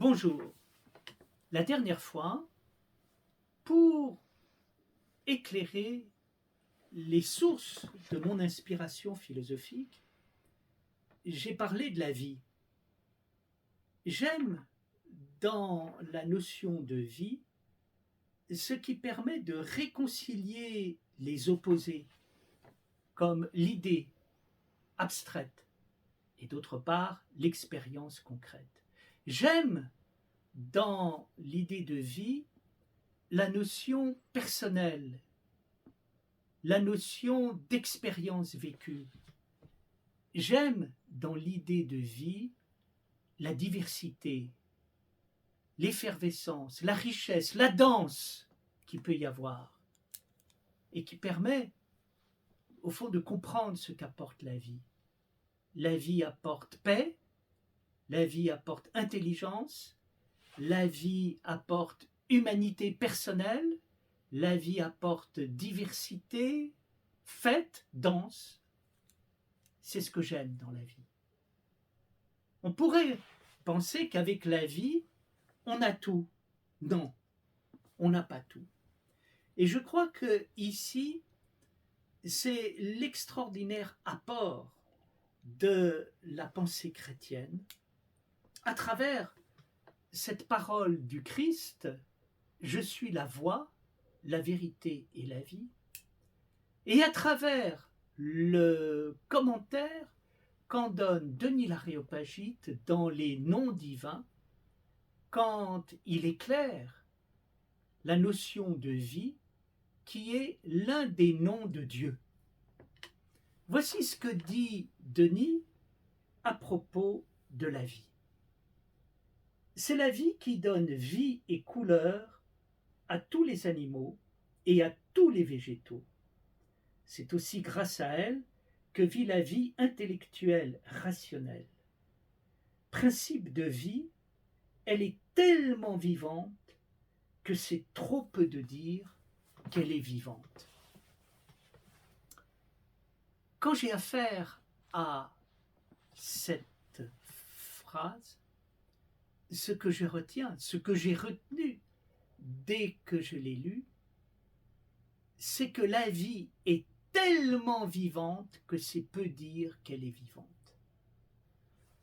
Bonjour. La dernière fois, pour éclairer les sources de mon inspiration philosophique, j'ai parlé de la vie. J'aime, dans la notion de vie, ce qui permet de réconcilier les opposés, comme l'idée abstraite, et d'autre part, l'expérience concrète. J'aime, dans l'idée de vie, la notion personnelle, la notion d'expérience vécue. J'aime dans l'idée de vie la diversité, l'effervescence, la richesse, la danse qu'il peut y avoir et qui permet au fond de comprendre ce qu'apporte la vie. La vie apporte paix, la vie apporte intelligence, la vie apporte humanité personnelle, la vie apporte diversité, fête, danse. C'est ce que j'aime dans la vie. On pourrait penser qu'avec la vie, on a tout. Non, on n'a pas tout. Et je crois que ici, c'est l'extraordinaire apport de la pensée chrétienne à travers cette parole du Christ, je suis la voie, la vérité et la vie, et à travers le commentaire qu'en donne Denis l'Aréopagite dans les noms divins, quand il éclaire la notion de vie qui est l'un des noms de Dieu. Voici ce que dit Denis à propos de la vie. C'est la vie qui donne vie et couleur à tous les animaux et à tous les végétaux. C'est aussi grâce à elle que vit la vie intellectuelle rationnelle. Principe de vie, elle est tellement vivante que c'est trop peu de dire qu'elle est vivante. Quand j'ai affaire à cette phrase, ce que je retiens, ce que j'ai retenu dès que je l'ai lu, c'est que la vie est tellement vivante que c'est peu dire qu'elle est vivante.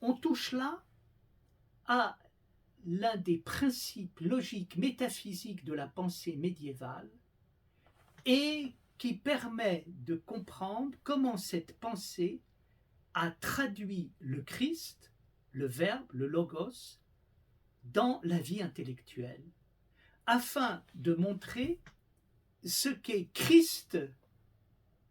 On touche là à l'un des principes logiques métaphysiques de la pensée médiévale et qui permet de comprendre comment cette pensée a traduit le Christ, le Verbe, le Logos, dans la vie intellectuelle, afin de montrer ce qu'est Christ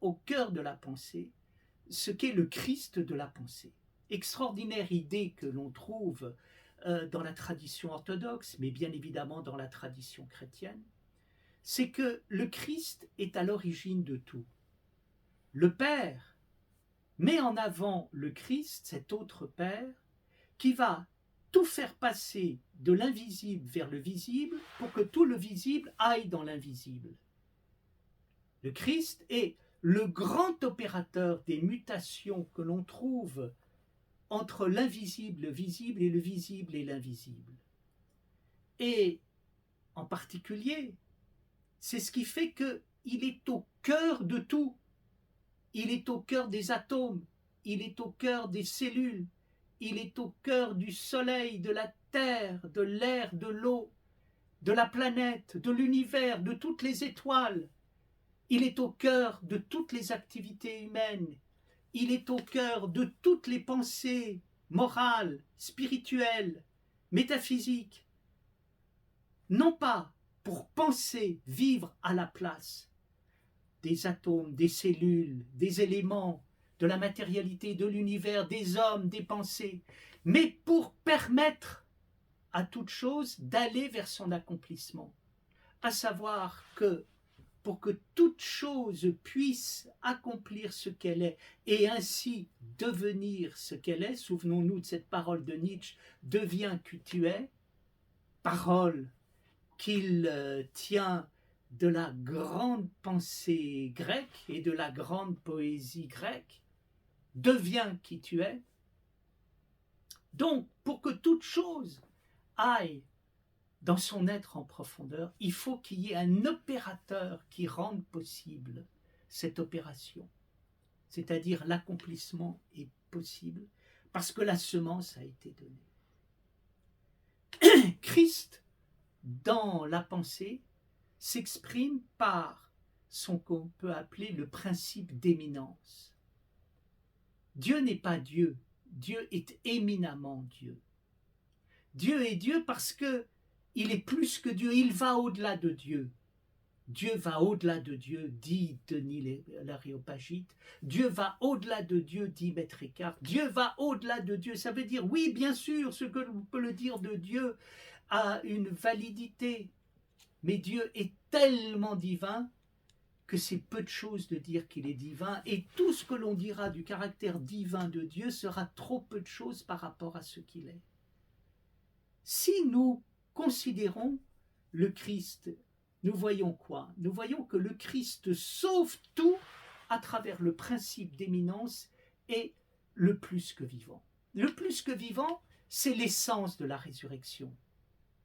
au cœur de la pensée, ce qu'est le Christ de la pensée. Extraordinaire idée que l'on trouve dans la tradition orthodoxe, mais bien évidemment dans la tradition chrétienne, c'est que le Christ est à l'origine de tout. Le Père met en avant le Christ, cet autre Père, qui va tout faire passer de l'invisible vers le visible pour que tout le visible aille dans l'invisible. Le Christ est le grand opérateur des mutations que l'on trouve entre l'invisible, le visible et le visible et l'invisible. Et en particulier, c'est ce qui fait qu'il est au cœur de tout. Il est au cœur des atomes, il est au cœur des cellules, il est au cœur du soleil, de la terre, de l'air, de l'eau, de la planète, de l'univers, de toutes les étoiles. Il est au cœur de toutes les activités humaines. Il est au cœur de toutes les pensées morales, spirituelles, métaphysiques. Non pas pour penser, vivre à la place des atomes, des cellules, des éléments, de la matérialité, de l'univers, des hommes, des pensées, mais pour permettre à toute chose d'aller vers son accomplissement. À savoir que pour que toute chose puisse accomplir ce qu'elle est et ainsi devenir ce qu'elle est, souvenons-nous de cette parole de Nietzsche, deviens qui tu es, parole qu'il tient de la grande pensée grecque et de la grande poésie grecque, deviens qui tu es. Donc, pour que toute chose aille dans son être en profondeur, il faut qu'il y ait un opérateur qui rende possible cette opération. C'est-à-dire l'accomplissement est possible parce que la semence a été donnée. Christ, dans la pensée, s'exprime par ce qu'on peut appeler le principe d'éminence. Dieu n'est pas Dieu, Dieu est éminemment Dieu. Dieu est Dieu parce que il est plus que Dieu, il va au-delà de Dieu. Dieu va au-delà de Dieu, dit Denis l'Aréopagite. Dieu va au-delà de Dieu, dit Maître Eckhart. Dieu va au-delà de Dieu. Ça veut dire, oui, bien sûr, ce que l'on peut le dire de Dieu a une validité. Mais Dieu est tellement divin que c'est peu de choses de dire qu'il est divin. Et tout ce que l'on dira du caractère divin de Dieu sera trop peu de choses par rapport à ce qu'il est. Si nous considérons le Christ, nous voyons quoi? Nous voyons que le Christ sauve tout à travers le principe d'éminence et le plus que vivant. Le plus que vivant, c'est l'essence de la résurrection.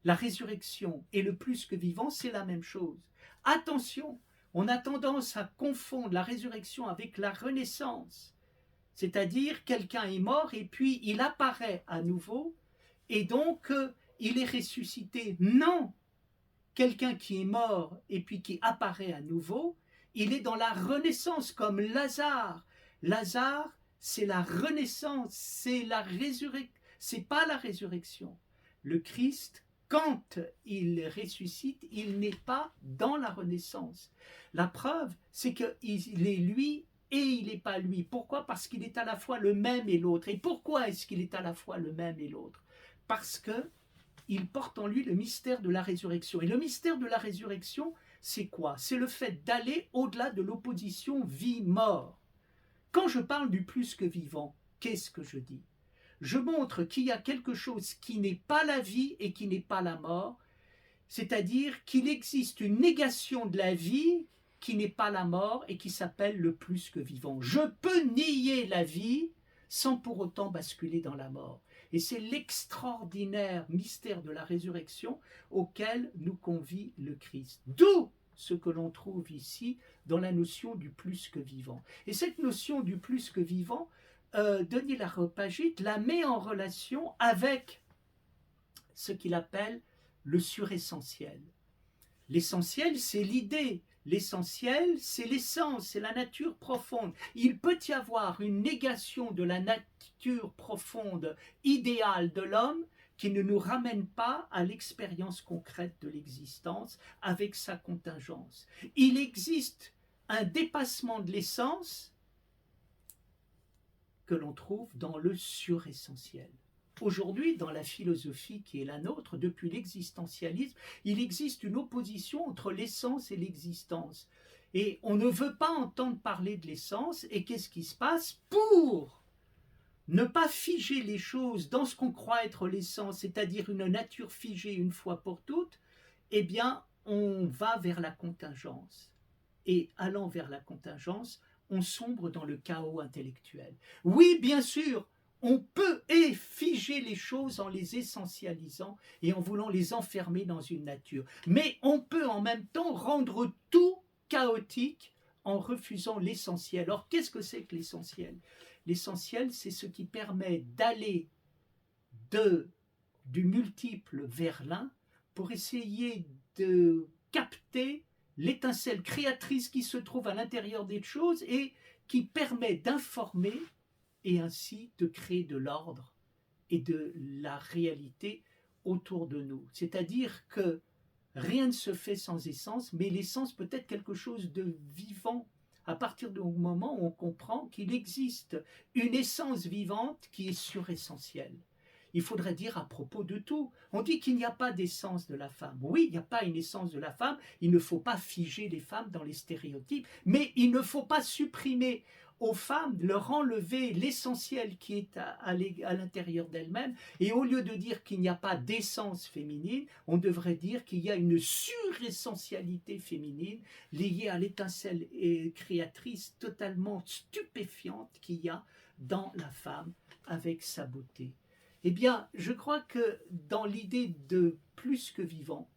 La résurrection et le plus que vivant, c'est la même chose. Attention, on a tendance à confondre la résurrection avec la renaissance. C'est-à-dire, quelqu'un est mort et puis il apparaît à nouveau et donc il est ressuscité. Non! Quelqu'un qui est mort et puis qui apparaît à nouveau, il est dans la renaissance comme Lazare. Lazare, c'est la renaissance, c'est la résurrection, c'est pas la résurrection. Le Christ, quand il ressuscite, il n'est pas dans la renaissance. La preuve, c'est qu'il est lui et il n'est pas lui. Pourquoi? Parce qu'il est à la fois le même et l'autre. Et pourquoi est-ce qu'il est à la fois le même et l'autre? Parce que il porte en lui le mystère de la résurrection. Et le mystère de la résurrection, c'est quoi? C'est le fait d'aller au-delà de l'opposition vie-mort. Quand je parle du plus que vivant, qu'est-ce que je dis? Je montre qu'il y a quelque chose qui n'est pas la vie et qui n'est pas la mort, c'est-à-dire qu'il existe une négation de la vie qui n'est pas la mort et qui s'appelle le plus que vivant. Je peux nier la vie sans pour autant basculer dans la mort. Et c'est l'extraordinaire mystère de la résurrection auquel nous convie le Christ. D'où ce que l'on trouve ici dans la notion du plus que vivant. Et cette notion du plus que vivant, Denis l'Aréopagite la met en relation avec ce qu'il appelle le suressentiel. L'essentiel, c'est l'idée. L'essentiel, c'est l'essence, c'est la nature profonde. Il peut y avoir une négation de la nature profonde, idéale de l'homme, qui ne nous ramène pas à l'expérience concrète de l'existence avec sa contingence. Il existe un dépassement de l'essence que l'on trouve dans le suressentiel. Aujourd'hui, dans la philosophie qui est la nôtre, depuis l'existentialisme, il existe une opposition entre l'essence et l'existence. Et on ne veut pas entendre parler de l'essence, et qu'est-ce qui se passe? Pour ne pas figer les choses dans ce qu'on croit être l'essence, c'est-à-dire une nature figée une fois pour toutes, eh bien, on va vers la contingence. Et allant vers la contingence, on sombre dans le chaos intellectuel. Oui, bien sûr, on peut figer les choses en les essentialisant et en voulant les enfermer dans une nature. Mais on peut en même temps rendre tout chaotique en refusant l'essentiel. Or, qu'est-ce que c'est que l'essentiel? L'essentiel, c'est ce qui permet d'aller du multiple vers l'un pour essayer de capter l'étincelle créatrice qui se trouve à l'intérieur des choses et qui permet d'informer et ainsi de créer de l'ordre et de la réalité autour de nous. C'est-à-dire que rien ne se fait sans essence, mais l'essence peut être quelque chose de vivant à partir du moment où on comprend qu'il existe une essence vivante qui est suressentielle. Il faudrait dire à propos de tout. On dit qu'il n'y a pas d'essence de la femme. Oui, il n'y a pas une essence de la femme. Il ne faut pas figer les femmes dans les stéréotypes, mais il ne faut pas supprimer aux femmes, leur enlever l'essentiel qui est à l'intérieur d'elles-mêmes. Et au lieu de dire qu'il n'y a pas d'essence féminine, on devrait dire qu'il y a une suressentialité féminine liée à l'étincelle créatrice totalement stupéfiante qu'il y a dans la femme avec sa beauté. Eh bien, je crois que dans l'idée de plus que vivant,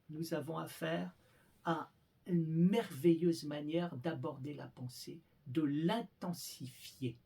nous avons affaire à une merveilleuse manière d'aborder la pensée, de l'intensifier.